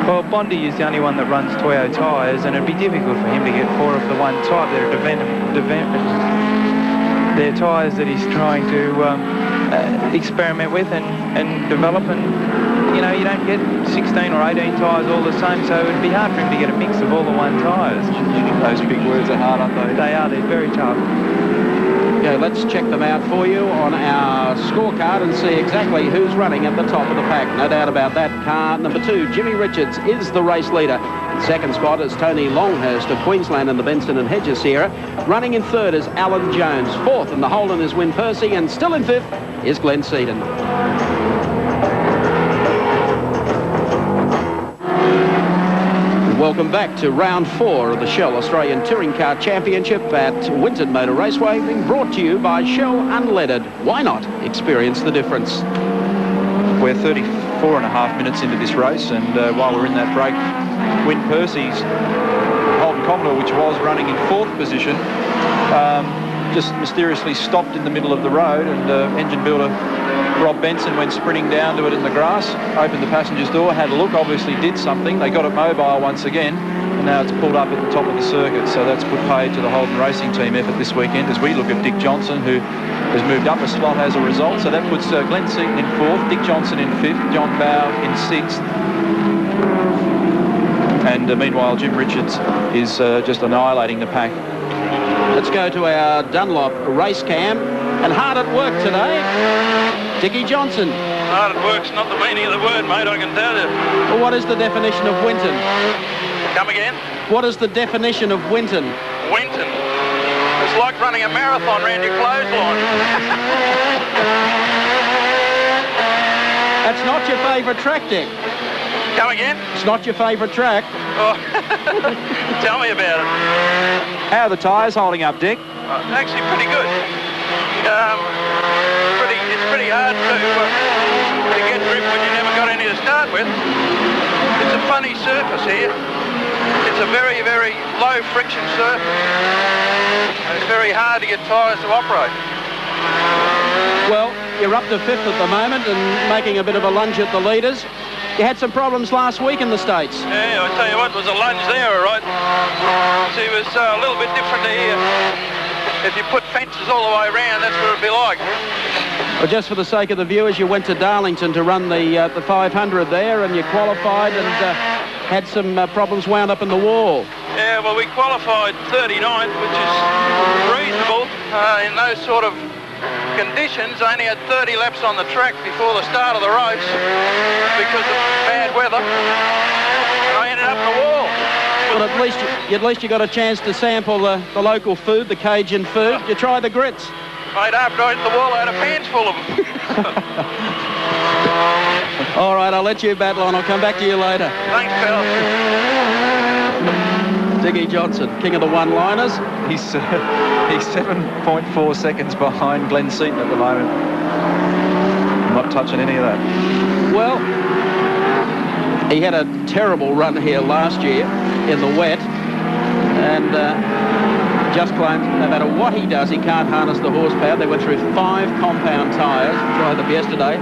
[SPEAKER 4] Well, Bondy is the only one that runs Toyo tyres, and it'd be difficult for him to get 4 of the one type. They're tyres that he's trying to experiment with and develop, and you don't get 16 or 18 tyres all the same, so it'd be hard for him to get a mix of all the one tyres.
[SPEAKER 3] Those big words are hard, aren't they?
[SPEAKER 4] They are, they're very tough.
[SPEAKER 2] Okay, let's check them out for you on our scorecard and see exactly who's running at the top of the pack. No doubt about that. Car number 2, Jimmy Richards, is the race leader. In second spot is Tony Longhurst of Queensland in the Benson and Hedges Sierra. Running in third is Alan Jones. Fourth in the Holden is Win Percy, and still in 5th is Glen Seaton. Welcome back to round 4 of the Shell Australian Touring Car Championship at Winton Motor Raceway, being brought to you by Shell Unleaded. Why not experience the difference?
[SPEAKER 3] We're 34.5 minutes into this race, and while we're in that break, Win Percy's Holden Commodore, which was running in 4th position, just mysteriously stopped in the middle of the road, and engine builder Rob Benson went sprinting down to it in the grass, opened the passenger's door, had a look, obviously did something. They got it mobile once again, and now it's pulled up at the top of the circuit. So that's put paid to the Holden Racing Team effort this weekend as we look at Dick Johnson, who has moved up a slot as a result. So that puts Glen Seaton in 4th, Dick Johnson in 5th, John Bow in 6th. And meanwhile, Jim Richards is just annihilating the pack.
[SPEAKER 2] Let's go to our Dunlop race cam, and hard at work today, Dickie Johnson
[SPEAKER 5] Hard work's not the meaning of the word, mate, I can tell you.
[SPEAKER 2] Well, what is the definition of Winton?
[SPEAKER 5] Come again?
[SPEAKER 2] What is the definition of Winton?
[SPEAKER 5] Winton. It's like running a marathon round your clothesline.
[SPEAKER 2] That's not your favourite track, Dick.
[SPEAKER 5] Come again?
[SPEAKER 2] It's not your favourite track.
[SPEAKER 5] Oh. Tell me about it.
[SPEAKER 3] How are the tyres holding up, Dick?
[SPEAKER 5] Actually pretty good. It's pretty hard to get grip when you never got any to start with. It's a funny surface here. It's a very, very low friction surface. And it's very hard to get tyres to operate.
[SPEAKER 2] Well, you're up to 5th at the moment and making a bit of a lunge at the leaders. You had some problems last week in the States.
[SPEAKER 5] Yeah, I tell you what, it was a lunge there, all right. See, it was a little bit different to here. If you put fences all the way around, that's what it'd be like.
[SPEAKER 2] Well, just for the sake of the viewers, you went to Darlington to run the 500 there, and you qualified and had some problems wound up in the wall.
[SPEAKER 5] Yeah, well, we qualified 39th, which is reasonable in those sort of conditions. I only had 30 laps on the track before the start of the race because of bad weather. And I ended up in the wall.
[SPEAKER 2] Well, at least you got a chance to sample the local food, the Cajun food. You tried the grits.
[SPEAKER 5] Mate, after I hit the wall, I had a pants full of them.
[SPEAKER 2] All right, I'll let you battle on. I'll come back to you later.
[SPEAKER 5] Thanks, pal.
[SPEAKER 2] Diggy Johnson, king of the one-liners.
[SPEAKER 3] He's 7.4 seconds behind Glenn Seaton at the moment. I'm not touching any of that.
[SPEAKER 2] Well, he had a terrible run here last year in the wet, and just claims no matter what he does, he can't harness the horsepower. They went through 5 compound tyres, tried them yesterday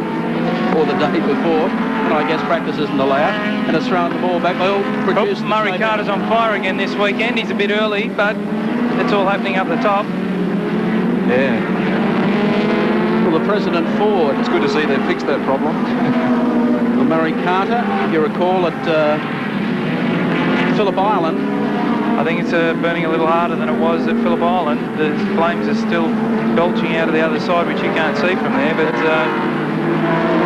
[SPEAKER 2] or the day before, and I guess practice isn't allowed, and it's thrown the ball back. They all produced
[SPEAKER 4] Murray Carter's on fire again this weekend. He's a bit early, but it's all happening up the top.
[SPEAKER 3] Yeah.
[SPEAKER 2] Well, the President Ford.
[SPEAKER 3] It's good to see they've fixed that problem.
[SPEAKER 2] Well, Murray Carter, if you recall, at Phillip Island.
[SPEAKER 4] I think it's burning a little harder than it was at Phillip Island. The flames are still belching out of the other side, which you can't see from there, but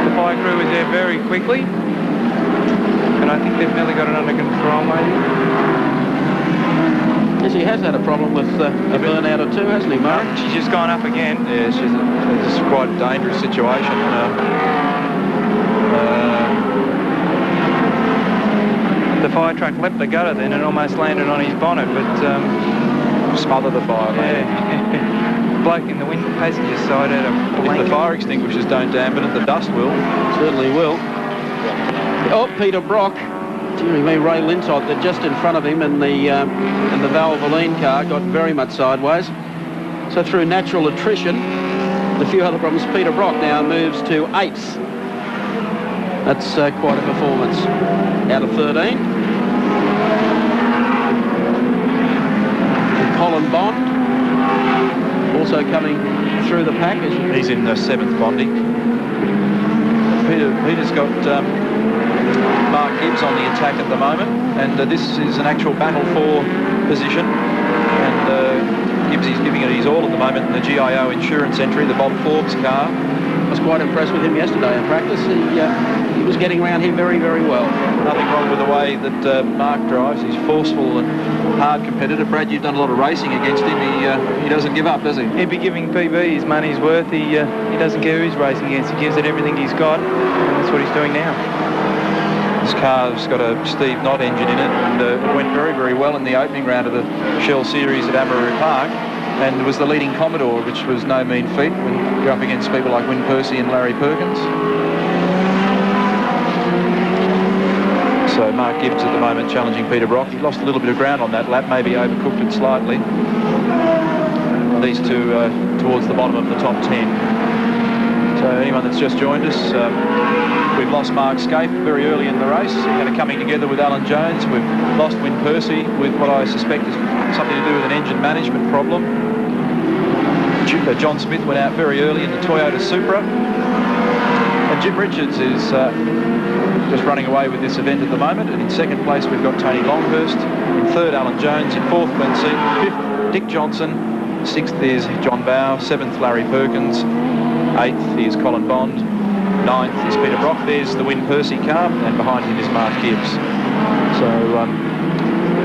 [SPEAKER 4] the fire crew was there very quickly, and I think they've nearly got it under control, maybe.
[SPEAKER 2] Yes, he has had a problem with a burnout or two, hasn't he, Murray?
[SPEAKER 4] She's just gone up again.
[SPEAKER 3] Yeah, it's quite a dangerous situation.
[SPEAKER 4] The fire truck leapt the gutter then and almost landed on his bonnet, but
[SPEAKER 3] smother the fire.
[SPEAKER 4] Yeah. Bloke in the passenger side had a blanket.
[SPEAKER 3] If the fire extinguishers don't dampen it, the dust will.
[SPEAKER 2] Certainly will. Oh, Peter Brock. Dearie me, Ray Lintott, they're just in front of him in the Valvoline car, got very much sideways. So through natural attrition, a few other problems, Peter Brock now moves to 8th. That's quite a performance out of 13. And Colin Bond also coming through the pack.
[SPEAKER 3] He's in the 7th Bondi. Peter's got Mark Gibbs on the attack at the moment, and this is an actual battle for position, and Gibbs is giving it his all at the moment in the GIO insurance entry, the Bob Forbes car.
[SPEAKER 2] I was quite impressed with him yesterday in practice. He was getting around here very, very well.
[SPEAKER 3] Nothing wrong with the way that Mark drives. He's forceful and hard competitor. Brad, you've done a lot of racing against him. He doesn't give up, does he?
[SPEAKER 4] He'd be giving PB his money's worth. He doesn't care who he's racing against. He gives it everything he's got, and that's what he's doing now.
[SPEAKER 3] This car's got a Steve Knott engine in it, and it went very, very well in the opening round of the Shell Series at Amaroo Park, and was the leading Commodore, which was no mean feat when you're up against people like Win Percy and Larry Perkins. So Mark Gibbs at the moment challenging Peter Brock. He lost a little bit of ground on that lap, maybe overcooked it slightly. These two towards the bottom of the top 10. So anyone that's just joined us, we've lost Mark Scaife very early in the race. He had a coming together with Alan Jones. We've lost Win Percy with what I suspect is something to do with an engine management problem. John Smith went out very early in the Toyota Supra. And Jim Richards is just running away with this event at the moment. And in 2nd place, we've got Tony Longhurst. In 3rd, Alan Jones. In 4th, Glenn Seaton. 5th, Dick Johnson. 6th is John Bowe. 7th, Larry Perkins. 8th is Colin Bond. 9th is Peter Brock. There's the Win Percy car, and behind him is Mark Gibbs. So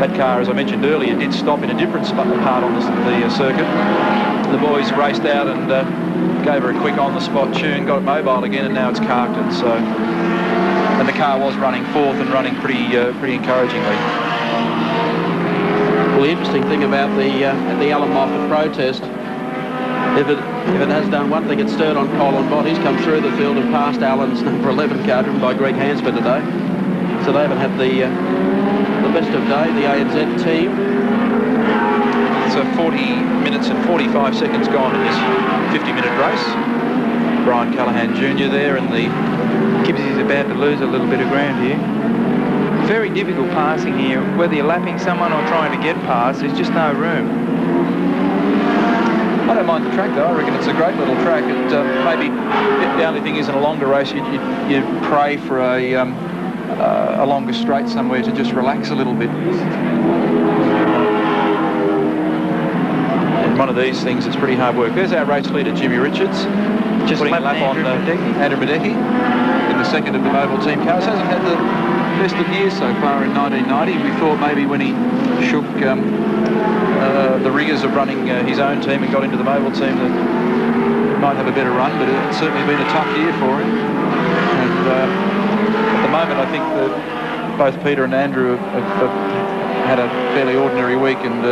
[SPEAKER 3] that car, as I mentioned earlier, did stop in a different part on the circuit. The boys raced out and gave her a quick on-the-spot tune, got it mobile again, and now it's carked it. So, and the car was running 4th and running pretty encouragingly.
[SPEAKER 2] Well, the interesting thing about the Alan Moffat protest, if it has done one thing, it's stirred on Colin Bott. He's come through the field and passed Alan's number 11 car driven by Greg Hansford today. So they haven't had the best of day, the ANZ team.
[SPEAKER 3] So 40 minutes and 45 seconds gone in this 50-minute race. Brian Callaghan Jr. there, and the
[SPEAKER 4] Gibbs is about to lose a little bit of ground here. Very difficult passing here. Whether you're lapping someone or trying to get past, there's just no room.
[SPEAKER 3] I don't mind the track though. I reckon it's a great little track. It, maybe the only thing is in a longer race you pray for a longer straight somewhere to just relax a little bit. And one of these things, it's pretty hard work. There's our race leader, Jimmy Richards,
[SPEAKER 4] Just
[SPEAKER 3] putting a lap on Andrew Madecki in the second of the Mobile team cars. Hasn't had the best of years so far in 1990. We thought maybe when he shook the rigours of running his own team and got into the Mobile team that he might have a better run, but it's certainly been a tough year for him. And at the moment, I think that both Peter and Andrew have had a fairly ordinary week and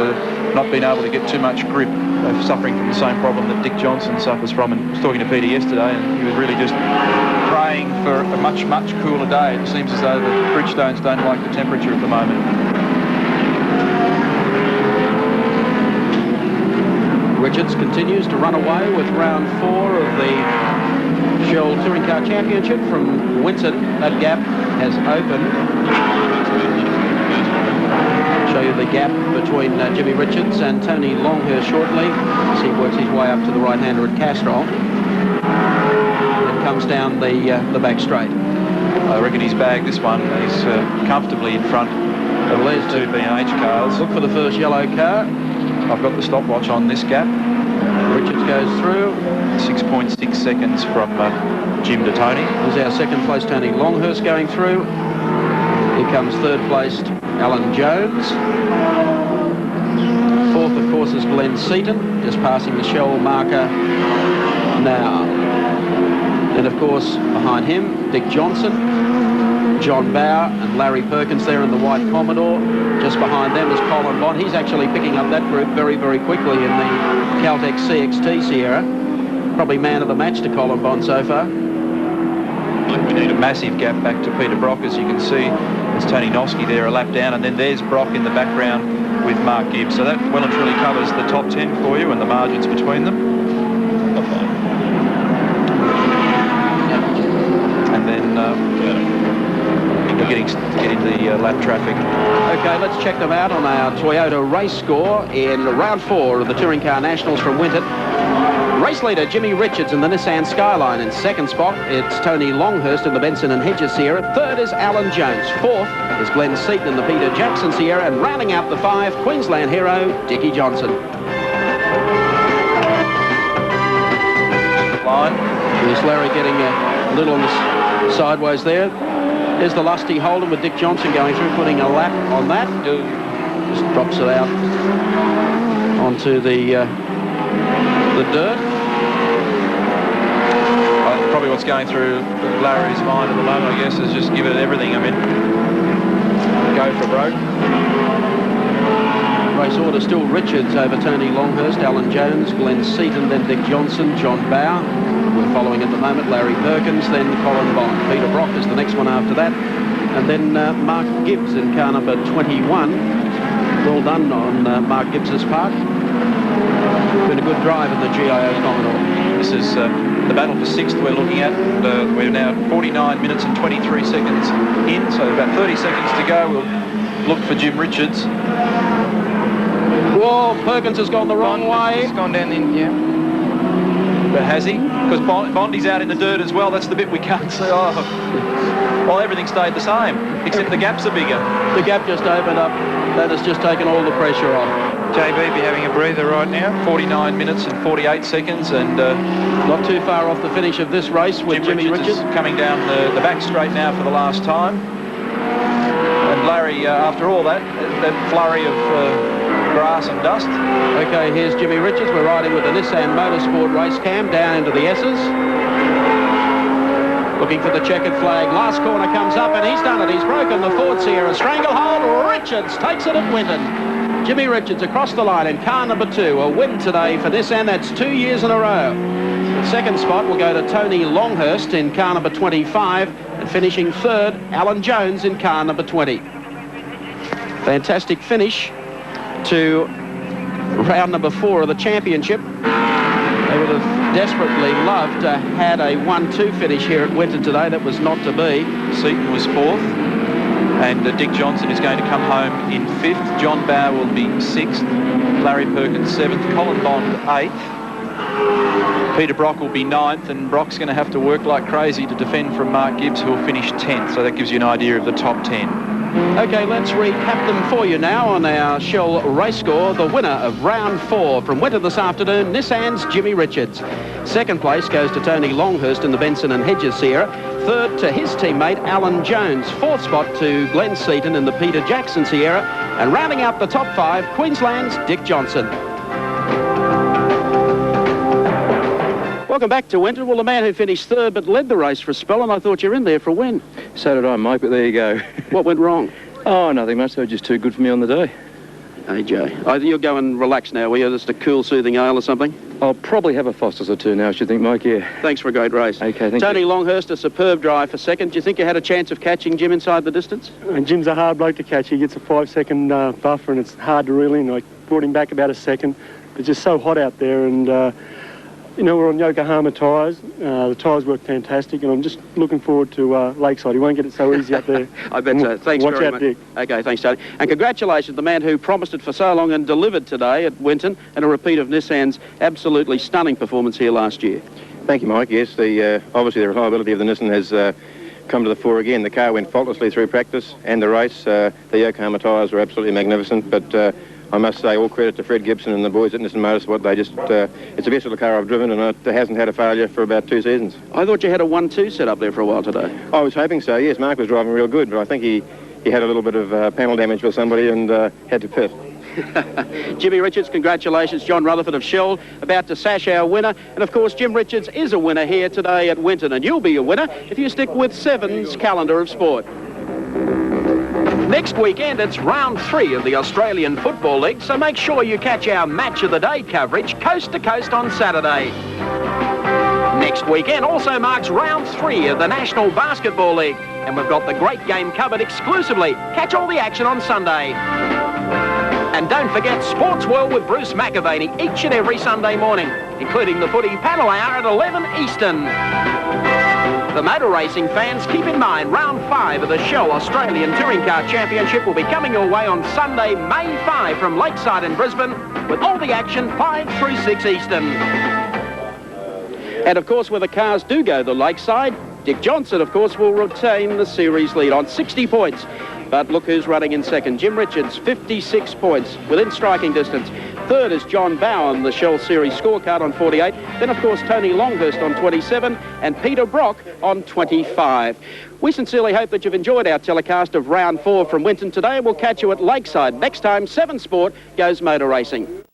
[SPEAKER 3] not been able to get too much grip. They're suffering from the same problem that Dick Johnson suffers from. And I was talking to Peter yesterday, and he was really just praying for a much, much cooler day. It seems as though the Bridgestones don't like the temperature at the moment.
[SPEAKER 2] Richards continues to run away with round 4 of the Shell Touring Car Championship from Winton. That gap has opened. Show you the gap between Jimmy Richards and Tony Longhurst shortly as he works his way up to the right-hander at Castrol. And comes down the back straight.
[SPEAKER 3] I reckon he's bagged this one. He's comfortably in front of the two B&H cars.
[SPEAKER 2] Look for the first yellow car.
[SPEAKER 3] I've got the stopwatch on this gap.
[SPEAKER 2] Richards goes through.
[SPEAKER 3] 6.6 seconds from Jim to Tony.
[SPEAKER 2] There's our second place Tony Longhurst going through. Here comes third placed Alan Jones. Fourth, of course, is Glenn Seaton, just passing the Shell marker now. And, of course, behind him, Dick Johnson, John Bower and Larry Perkins there in the white Commodore. Just behind them is Colin Bond. He's actually picking up that group very, very quickly in the Caltech CXT Sierra. Probably man of the match to Colin Bond so far.
[SPEAKER 3] We need a massive gap back to Peter Brock, as you can see. There's Tony Noski there a lap down, and then there's Brock in the background with Mark Gibbs. So that well and truly covers the top 10 for you and the margins between them. And then we're getting the lap traffic.
[SPEAKER 2] Okay, let's check them out on our Toyota race score in round 4 of the Touring Car Nationals from Winton. Race leader Jimmy Richards in the Nissan Skyline. In second spot, it's Tony Longhurst in the Benson and Hedges Sierra. Third is Alan Jones. Fourth is Glenn Seaton in the Peter Jackson Sierra. And rounding out the 5, Queensland hero Dickie Johnson.
[SPEAKER 3] Line.
[SPEAKER 2] There's Larry getting a little on the sideways there. There's the lusty Holden with Dick Johnson going through, putting a lap on that. Just drops it out onto the dirt.
[SPEAKER 3] Probably what's going through Larry's mind at the moment, I guess, is just give it everything. I mean, go for broke.
[SPEAKER 2] Race order still Richards over Tony Longhurst, Alan Jones, Glenn Seaton, then Dick Johnson, John Bower. We're following at the moment Larry Perkins, then Colin Bond. Peter Brock is the next one after that. And then Mark Gibbs in car number 21. Well done on Mark Gibbs's part. Been a good drive in the GIO Commodore.
[SPEAKER 3] This is the battle for 6th we're looking at. We're now 49 minutes and 23 seconds in, so about 30 seconds to go. We'll look for Jim Richards.
[SPEAKER 2] Whoa, Perkins has gone the wrong way.
[SPEAKER 4] He's gone down in, yeah.
[SPEAKER 3] But has he? Because Bondi's out in the dirt as well. That's the bit we can't see. Oh. Well, everything stayed the same, except the gaps are bigger.
[SPEAKER 2] The gap just opened up. That has just taken all the pressure off.
[SPEAKER 4] JB be having a breather right now.
[SPEAKER 3] 49 minutes and 48 seconds, and
[SPEAKER 2] Not too far off the finish of this race with Jimmy Richards.
[SPEAKER 3] is coming down the back straight now for the last time. And Larry, after all that flurry of grass and dust.
[SPEAKER 2] Okay, here's Jimmy Richards. We're riding with the Nissan Motorsport race cam down into the S's. Looking for the checkered flag. Last corner comes up and he's done it. He's broken the Ford Sierra stranglehold. Richards takes it at Winton. Jimmy Richards across the line in car number 2. A win today for Nissan. That's 2 years in a row. The second spot will go to Tony Longhurst in car number 25. And finishing third, Alan Jones in car number 20. Fantastic finish to round number 4 of the championship. They would have desperately loved to had a 1-2 finish here at Winton today. That was not to be.
[SPEAKER 3] Seaton was 4th, and Dick Johnson is going to come home in 5th. John Bower will be 6th. Larry Perkins 7th. Colin Bond 8th. Peter Brock will be 9th, and Brock's going to have to work like crazy to defend from Mark Gibbs, who will finish 10th. So that gives you an idea of the top 10.
[SPEAKER 2] Okay, let's recap them for you now on our Shell race score. The winner of round 4 from Winton this afternoon, Nissan's Jimmy Richards. Second place goes to Tony Longhurst in the Benson and Hedges Sierra. Third to his teammate Alan Jones. Fourth spot to Glenn Seaton in the Peter Jackson Sierra. And rounding out the top 5, Queensland's Dick Johnson. Welcome back to Winton. Well, the man who finished third but led the race for a spell, and I thought you were in there for a win.
[SPEAKER 6] So did I, Mike, but there you go.
[SPEAKER 2] What went wrong?
[SPEAKER 6] Oh, nothing much. They were just too good for me on the day.
[SPEAKER 2] AJ, you'll go and relax now, will you? Just a cool, soothing ale or something?
[SPEAKER 6] I'll probably have a Foster's or two now, I should think, Mike, yeah.
[SPEAKER 2] Thanks for a great race.
[SPEAKER 6] Okay, thank
[SPEAKER 2] Tony
[SPEAKER 6] you.
[SPEAKER 2] Longhurst, a superb drive for second. Do you think you had a chance of catching Jim inside the distance?
[SPEAKER 7] And Jim's a hard bloke to catch. He gets a 5-second buffer and it's hard to reel in. I brought him back about a second. It's just so hot out there, and you know, we're on Yokohama tyres. The tyres work fantastic, and I'm just looking forward to Lakeside. He won't get it so easy up there.
[SPEAKER 2] I bet so. Thanks
[SPEAKER 7] Watch
[SPEAKER 2] very
[SPEAKER 7] out,
[SPEAKER 2] much.
[SPEAKER 7] Dick.
[SPEAKER 2] Okay, thanks, Tony. And congratulations, the man who promised it for so long and delivered today at Winton, and a repeat of Nissan's absolutely stunning performance here last year.
[SPEAKER 8] Thank you, Mike. Yes, obviously the reliability of the Nissan has come to the fore again. The car went faultlessly through practice and the race. The Yokohama tyres were absolutely magnificent, but I must say all credit to Fred Gibson and the boys at Nissan Motorsport. They just, it's the best little car I've driven, and it hasn't had a failure for about 2 seasons.
[SPEAKER 2] I thought you had a 1-2 set up there for a while today.
[SPEAKER 8] I was hoping so, yes. Mark was driving real good, but I think he had a little bit of panel damage with somebody and had to pit.
[SPEAKER 2] Jimmy Richards, congratulations. John Rutherford of Shell about to sash our winner. And of course, Jim Richards is a winner here today at Winton, and you'll be a winner if you stick with 7's calendar of sport. Next weekend, it's round 3 of the Australian Football League, so make sure you catch our Match of the Day coverage coast to coast on Saturday. Next weekend also marks round 3 of the National Basketball League, and we've got the great game covered exclusively. Catch all the action on Sunday. And don't forget Sports World with Bruce McAvaney each and every Sunday morning, including the footy panel hour at 11 Eastern. The motor racing fans, keep in mind round 5 of the Shell Australian Touring Car Championship will be coming your way on Sunday, May 5 from Lakeside in Brisbane, with all the action 5 through 6 Eastern. And of course, where the cars do go to Lakeside, Dick Johnson, of course, will retain the series lead on 60 points. But look who's running in second. Jim Richards, 56 points, within striking distance. Third is John Bower on the Shell Series scorecard on 48. Then, of course, Tony Longhurst on 27 and Peter Brock on 25. We sincerely hope that you've enjoyed our telecast of round 4 from Winton today. We'll catch you at Lakeside next time 7 Sport goes motor racing.